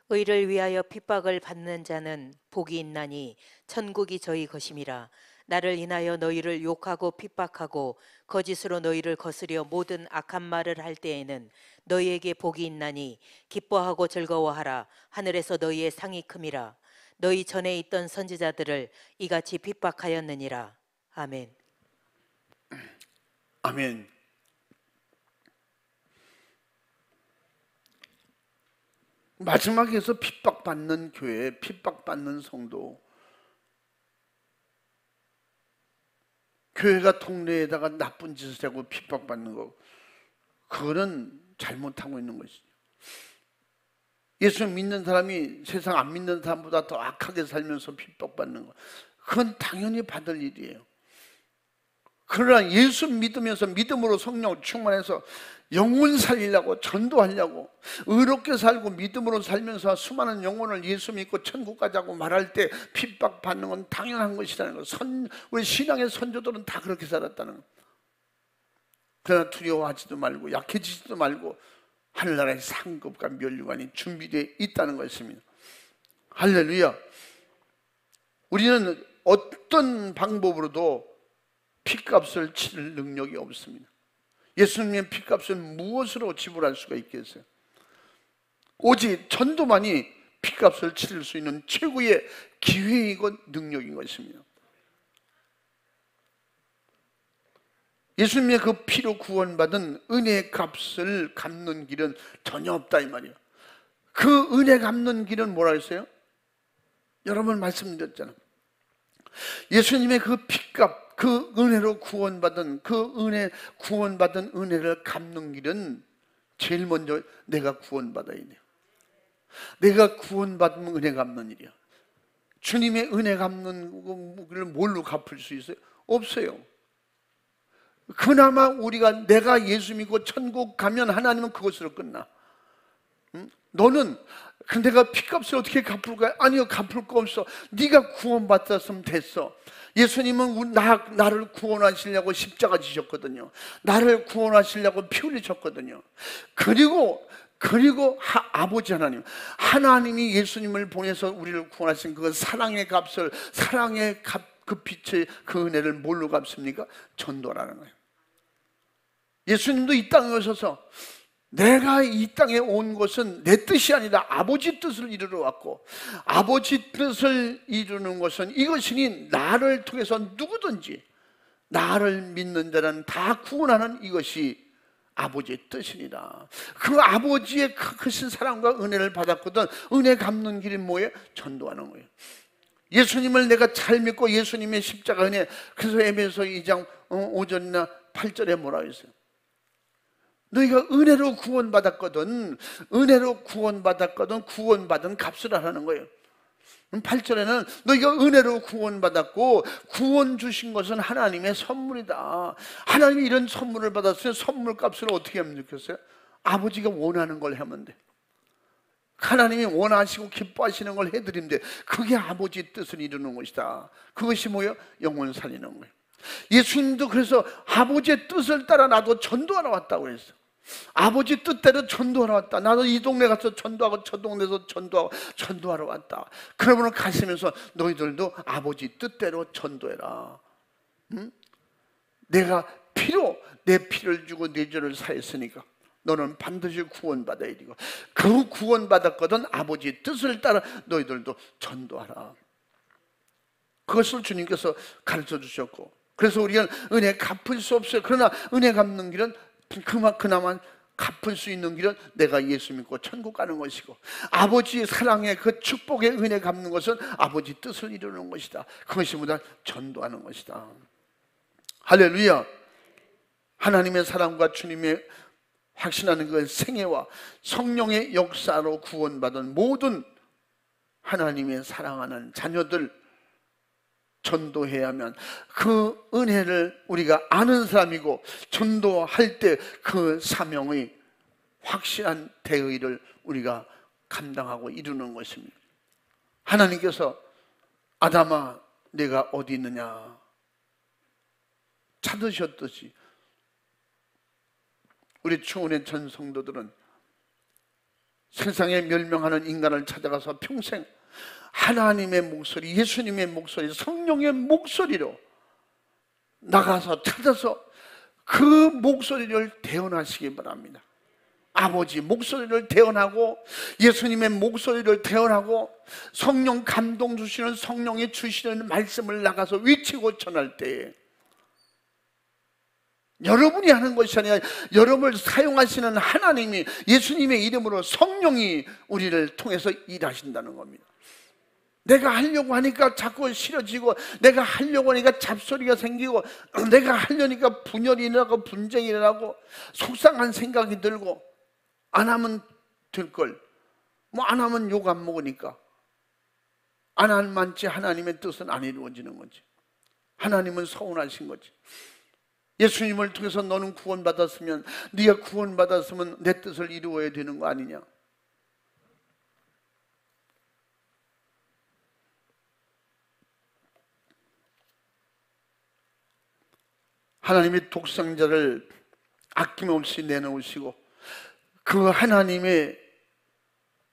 의를 위하여 핍박을 받는 자는 복이 있나니 천국이 저희 것임이라. 나를 인하여 너희를 욕하고 핍박하고 거짓으로 너희를 거스려 모든 악한 말을 할 때에는 너희에게 복이 있나니 기뻐하고 즐거워하라. 하늘에서 너희의 상이 큼이라. 너희 전에 있던 선지자들을 이같이 핍박하였느니라. 아멘. 아멘. 마지막에서 핍박받는 교회, 핍박받는 성도, 교회가 동네에다가 나쁜 짓을 하고 핍박받는 거, 그거는 잘못하고 있는 것이죠. 예수 믿는 사람이 세상 안 믿는 사람보다 더 악하게 살면서 핍박받는 거, 그건 당연히 받을 일이에요. 그러나 예수 믿으면서 믿음으로 성령 충만해서 영혼 살리려고, 전도하려고, 의롭게 살고 믿음으로 살면서 수많은 영혼을 예수 믿고 천국 가자고 말할 때 핍박받는 건 당연한 것이라는 것. 우리 신앙의 선조들은 다 그렇게 살았다는 것. 그러나 두려워하지도 말고 약해지지도 말고 하늘나라의 상급과 면류관이 준비되어 있다는 것입니다. 할렐루야. 우리는 어떤 방법으로도 핏값을 치를 능력이 없습니다. 예수님의 핏값을 무엇으로 지불할 수가 있겠어요? 오직 전도만이 핏값을 치를 수 있는 최고의 기회이고 능력인 것입니다. 예수님의 그 피로 구원받은 은혜의 값을 갚는 길은 전혀 없다 이 말이에요. 그 은혜 갚는 길은 뭐라 했어요? 여러 번 말씀드렸잖아요. 예수님의 그 핏값, 그 은혜로 구원받은 구원받은 은혜를 갚는 길은 제일 먼저 내가 구원받아야 돼요. 내가 구원받으면 은혜 갚는 일이야. 주님의 은혜 갚는 걸 뭘로 갚을 수 있어요? 없어요. 그나마 내가 예수 믿고 천국 가면 하나님은 그것으로 끝나. 너는 내가 핏값을 어떻게 갚을까? 아니요, 갚을 거 없어. 네가 구원받았으면 됐어. 예수님은 나를 구원하시려고 십자가 지셨거든요. 나를 구원하시려고 피 흘리셨거든요. 그리고 아버지 하나님이 예수님을 보내서 우리를 구원하신 그 사랑의 값을, 사랑의 그 빛의 그 은혜를 뭘로 갚습니까? 전도라는 거예요. 예수님도 이 땅에 오셔서 내가 이 땅에 온 것은 내 뜻이 아니라 아버지 뜻을 이루러 왔고, 아버지 뜻을 이루는 것은 이것이니 나를 통해서 누구든지 나를 믿는 자는 다 구원하는 이것이 아버지의 뜻이니라. 그 아버지의 크신 사랑과 은혜를 받았거든. 은혜 갚는 길이 뭐예요? 전도하는 거예요. 예수님을 내가 잘 믿고 예수님의 십자가 은혜, 그래서 에베소 2장 5절이나 8절에 뭐라고 했어요? 너희가 은혜로 구원받았거든. 은혜로 구원받았거든. 구원받은 값을 하라는 거예요. 8절에는 너희가 은혜로 구원받았고 구원 주신 것은 하나님의 선물이다. 하나님이 이런 선물을 받았으면 선물 값을 어떻게 하면 좋겠어요? 아버지가 원하는 걸 하면 돼. 하나님이 원하시고 기뻐하시는 걸 해드리면 돼. 그게 아버지 뜻을 이루는 것이다. 그것이 뭐예요? 영혼 살리는 거예요. 예수님도 그래서 아버지의 뜻을 따라 나도 전도하러 왔다고 했어. 아버지 뜻대로 전도하러 왔다. 나도 이 동네 가서 전도하고 저 동네에서 전도하러 왔다. 그러면 가시면서 너희들도 아버지 뜻대로 전도해라. 응? 내가 내 피를 주고 내 죄를 사했으니까 너는 반드시 구원받아야 되고, 그 구원받았거든 아버지 뜻을 따라 너희들도 전도하라. 그것을 주님께서 가르쳐 주셨고, 그래서 우리가 은혜 갚을 수 없어요. 그러나 은혜 갚는 길은 그나마 갚을 수 있는 길은 내가 예수 믿고 천국 가는 것이고, 아버지의 사랑의 그 축복의 은혜 갚는 것은 아버지 뜻을 이루는 것이다. 그것이 보다 전도하는 것이다. 할렐루야. 하나님의 사랑과 주님의 확신하는 그 생애와 성령의 역사로 구원받은 모든 하나님의 사랑하는 자녀들 전도해야 하면 그 은혜를 우리가 아는 사람이고, 전도할 때 그 사명의 확실한 대의를 우리가 감당하고 이루는 것입니다. 하나님께서 아담아 내가 어디 있느냐 찾으셨듯이 우리 추운의 전 성도들은 세상에 멸망하는 인간을 찾아가서 평생 하나님의 목소리, 예수님의 목소리, 성령의 목소리로 나가서 찾아서 그 목소리를 대언하시기 바랍니다. 아버지 목소리를 대언하고, 예수님의 목소리를 대언하고, 성령 감동 주시는 성령이 주시는 말씀을 나가서 외치고 전할 때에 여러분이 하는 것이 아니라 여러분을 사용하시는 하나님이, 예수님의 이름으로 성령이 우리를 통해서 일하신다는 겁니다. 내가 하려고 하니까 자꾸 싫어지고, 내가 하려고 하니까 잡소리가 생기고, 내가 하려니까 분열이 일어나고 분쟁이 일어나고 속상한 생각이 들고, 안 하면 될걸, 뭐 안 하면 욕 안 먹으니까 안 할 만치 하나님의 뜻은 안 이루어지는 거지. 하나님은 서운하신 거지. 예수님을 통해서 너는 구원받았으면, 네가 구원받았으면 내 뜻을 이루어야 되는 거 아니냐. 하나님이 독생자를 아낌없이 내놓으시고 그 하나님의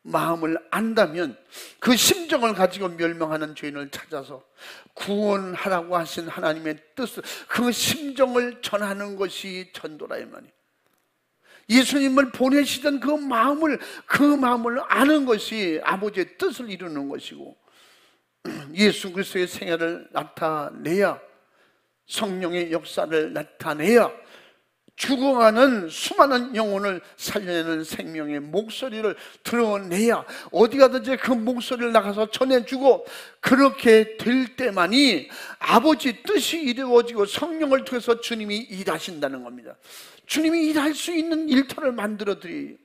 마음을 안다면, 그 심정을 가지고 멸망하는 죄인을 찾아서 구원하라고 하신 하나님의 뜻, 그 심정을 전하는 것이 전도라 이 말이에요. 예수님을 보내시던 그 마음을 아는 것이 아버지의 뜻을 이루는 것이고, 예수 그리스도의 생애를 나타내야, 성령의 역사를 나타내야, 죽어가는 수많은 영혼을 살려내는 생명의 목소리를 드러내야, 어디 가든지 그 목소리를 나가서 전해주고, 그렇게 될 때만이 아버지 뜻이 이루어지고 성령을 통해서 주님이 일하신다는 겁니다. 주님이 일할 수 있는 일터를 만들어 드려요.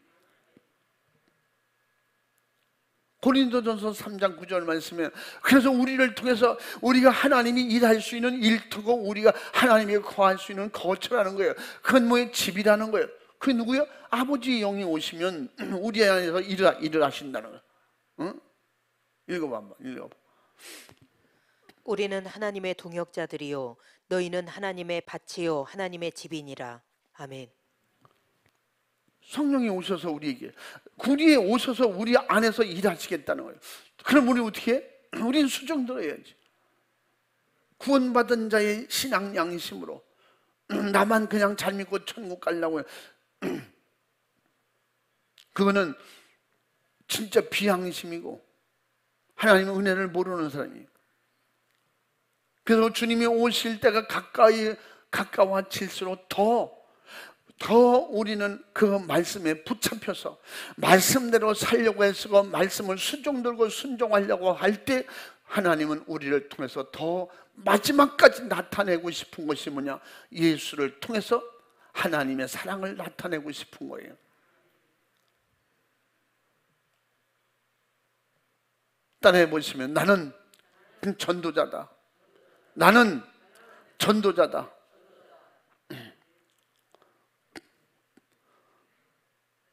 고린도전서 3장 9절 말씀에, 그래서 우리를 통해서 우리가 하나님이 일할 수 있는 일터고, 우리가 하나님이 거할 수 있는 거처라는 거예요. 그건 뭐예요? 집이라는 거예요. 그게 누구예요? 아버지의 영이 오시면 우리 안에서 일을 하신다는 거예요. 응? 읽어봐 한번, 읽어봐. 우리는 하나님의 동역자들이요 너희는 하나님의 밭이요 하나님의 집이니라. 아멘. 성령이 오셔서 우리에게, 우리에 오셔서 우리 안에서 일하시겠다는 거예요. 그럼 우리 어떻게 해? 우리는 수정 들어야지. 구원받은 자의 신앙 양심으로 나만 그냥 잘 믿고 천국 가려고 해. 그거는 진짜 비양심이고 하나님의 은혜를 모르는 사람이에요. 그래서 주님이 오실 때가 가까워질수록 더 우리는 그 말씀에 붙잡혀서 말씀대로 살려고 애쓰고 말씀을 수종들고 순종하려고 할 때, 하나님은 우리를 통해서 더 마지막까지 나타내고 싶은 것이 뭐냐? 예수를 통해서 하나님의 사랑을 나타내고 싶은 거예요. 따라해 보시면, 나는 전도자다. 나는 전도자다.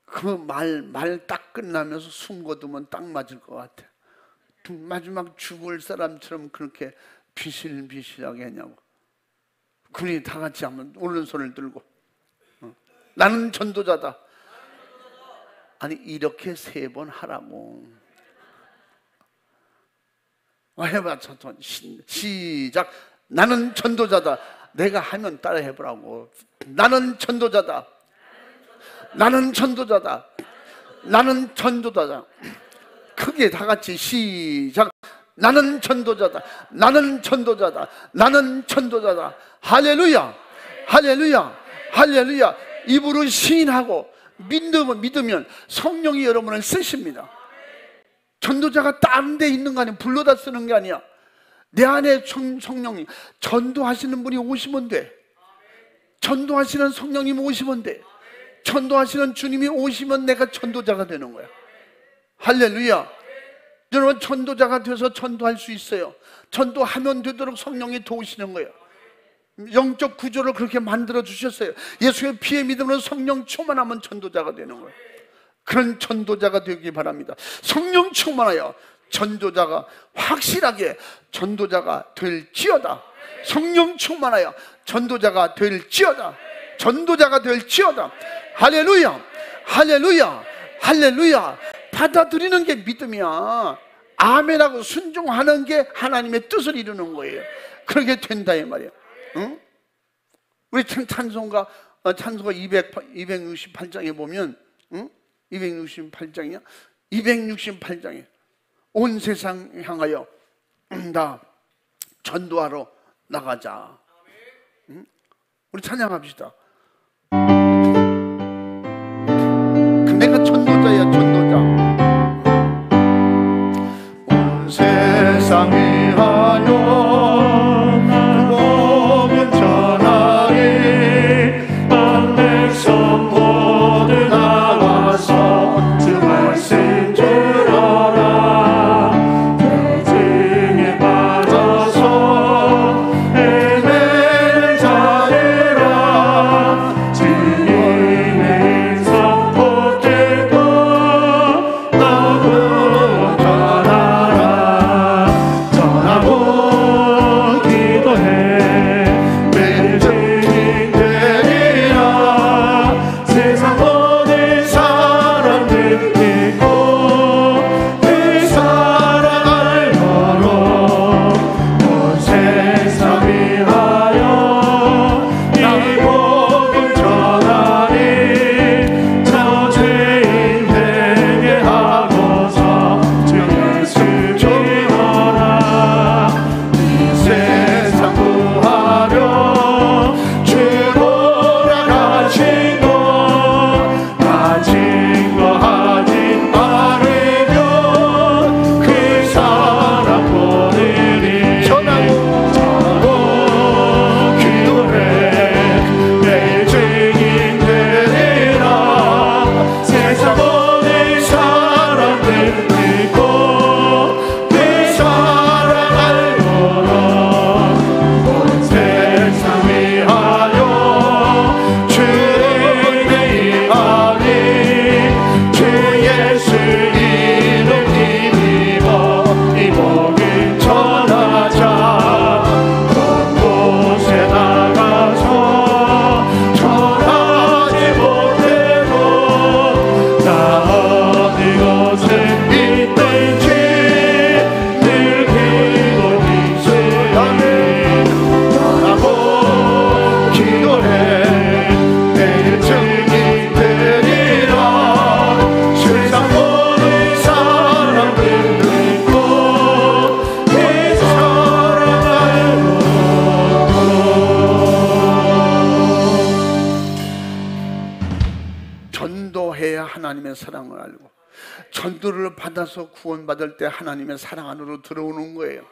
그 말 딱 끝나면서 숨 거두면 딱 맞을 것 같아. 마지막 죽을 사람처럼 그렇게 비실비실하게 하냐고. 그러니 다 같이 한번 오른손을 들고 나는 전도자다. 아니 이렇게 3번 하라고. 해봐. 시작. 나는 전도자다. 내가 하면 따라 해보라고. 나는 전도자다. 나는 전도자다. 나는 전도자다. 크게 다 같이 시작. 나는 전도자다. 나는 전도자다. 나는 전도자다. 할렐루야. 할렐루야. 할렐루야. 입으로 시인하고 믿으면 성령이 여러분을 쓰십니다. 전도자가 다른 데 있는 거 아니야. 불러다 쓰는 게 아니야. 내 안에 성령님, 전도하시는 분이 오시면 돼. 전도하시는 성령님 오시면 돼. 전도하시는 주님이 오시면 내가 전도자가 되는 거야. 할렐루야. 여러분 전도자가 돼서 전도할 수 있어요. 전도하면 되도록 성령이 도우시는 거예요. 영적 구조를 그렇게 만들어 주셨어요. 예수의 피에 믿음으로 성령 충만하면 전도자가 되는 거예요. 그런 전도자가 되기 바랍니다. 성령 충만하여 전도자가 확실하게 전도자가 될지어다. 성령 충만하여 전도자가 될지어다. 전도자가 될지어다. 할렐루야. 할렐루야. 할렐루야. 받아들이는 게 믿음이야. 아멘하고 순종하는 게 하나님의 뜻을 이루는 거예요. 그렇게 된다 이 말이야. 응? 우리 찬송가 268장에 보면, 응? 268장이야. 268장에 온 세상 향하여 다 전도하러 나가자. 응? 우리 찬양합시다. 내가 전도자야, 전도자. 온 세상 위하여 복음 전하리. 온 백성 모두 나와서 주 말씀 들어라. 대증에 빠져서 헤매는 자들아, 주님의 인성 보태고 너무 전하라. 전하고 기도해 매일 증인 되리라. 세상 모든 사람들 믿고 그 사랑을 걸어 온 세상 위하여 이 복음 전하리. 저 죄인 되게 하고서 주 예수 믿어라. 이 세상 구하려 주 돌아가시고 가진 거 하진 않으면 그 사람 보내리. 전하고 기도해 매일 증인 되리라. 세상 모든 사람들 믿고 그 사랑을 걸어 온 세상 위하여 주의 일하리. 주 예수 이름 힘입어 이 복음 전하자. 온 곳에 나가서 전하지 못해도 나 어디 곳에 있든지 늘 기도 기도하니. 전하고 기도해 매일 증인 되리라. 세상 모든 사람들 믿고 그 사랑을 전도해야 하나님의 사랑을 알고, 전도를 받아서 구원받을 때 하나님의 사랑 안으로 들어오는 거예요.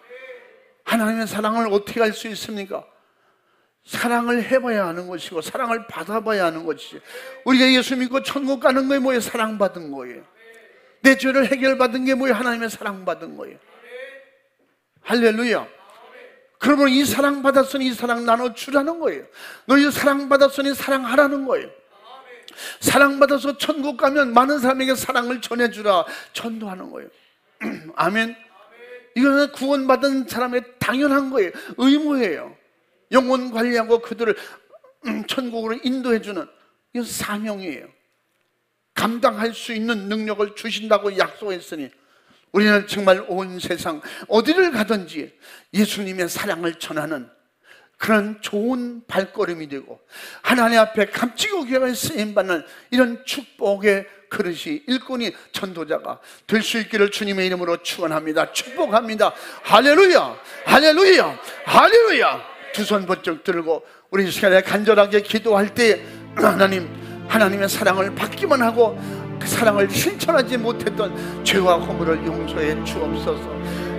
하나님의 사랑을 어떻게 알 수 있습니까? 사랑을 해봐야 하는 것이고 사랑을 받아봐야 하는 것이지. 우리가 예수 믿고 천국 가는 게 뭐예요? 사랑받은 거예요. 내 죄를 해결받은 게 뭐예요? 하나님의 사랑받은 거예요. 할렐루야. 그러면 이 사랑받았으니 이 사랑 나눠주라는 거예요. 너희 사랑받았으니 사랑하라는 거예요. 사랑받아서 천국 가면 많은 사람에게 사랑을 전해주라, 전도하는 거예요. 아멘. 이거는 구원받은 사람의 당연한 거예요. 의무예요. 영혼 관리하고 그들을 천국으로 인도해주는 이건 사명이에요. 감당할 수 있는 능력을 주신다고 약속했으니 우리는 정말 온 세상 어디를 가든지 예수님의 사랑을 전하는 그런 좋은 발걸음이 되고 하나님 앞에 값지고 귀하게 쓰임받는 이런 축복의 그릇이, 일꾼이, 전도자가 될 수 있기를 주님의 이름으로 축원합니다. 축복합니다. 할렐루야, 할렐루야, 할렐루야. 두 손 번쩍 들고 우리 시간에 간절하게 기도할 때 하나님의 사랑을 받기만 하고 그 사랑을 실천하지 못했던 죄와 허물을 용서해 주옵소서.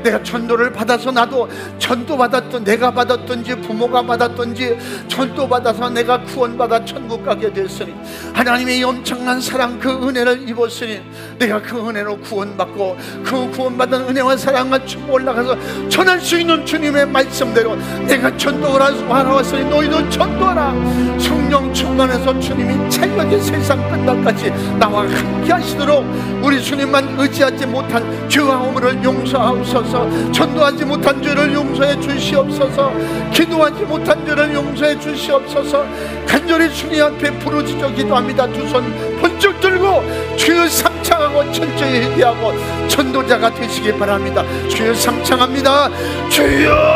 내가 전도를 받아서 나도 전도받았던, 내가 받았던지 부모가 받았던지 전도받아서 내가 구원받아 천국 가게 됐으니 하나님의 엄청난 사랑, 그 은혜를 입었으니 내가 그 은혜로 구원받고 그 구원받은 은혜와 사랑과 축복 올라가서 전할 수 있는 주님의 말씀대로 내가 전도를 하러 왔으니 너희도 전도하라. 성령 충만해서 주님이 찰나게 세상 끝날까지 나와 함께 하시도록 우리 주님만 의지하지 못한 죄와 허물을 용서하옵소서. 전도하지 못한 죄를 용서해 주시옵소서. 기도하지 못한 죄를 용서해 주시옵소서. 간절히 주님 앞에 부르짖어 기도합니다. 두 손 번쩍 들고 주여 삼창하고 철저히 회개하고 전도자가 되시기 바랍니다. 주여 삼창합니다. 주여,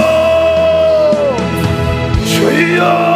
주여.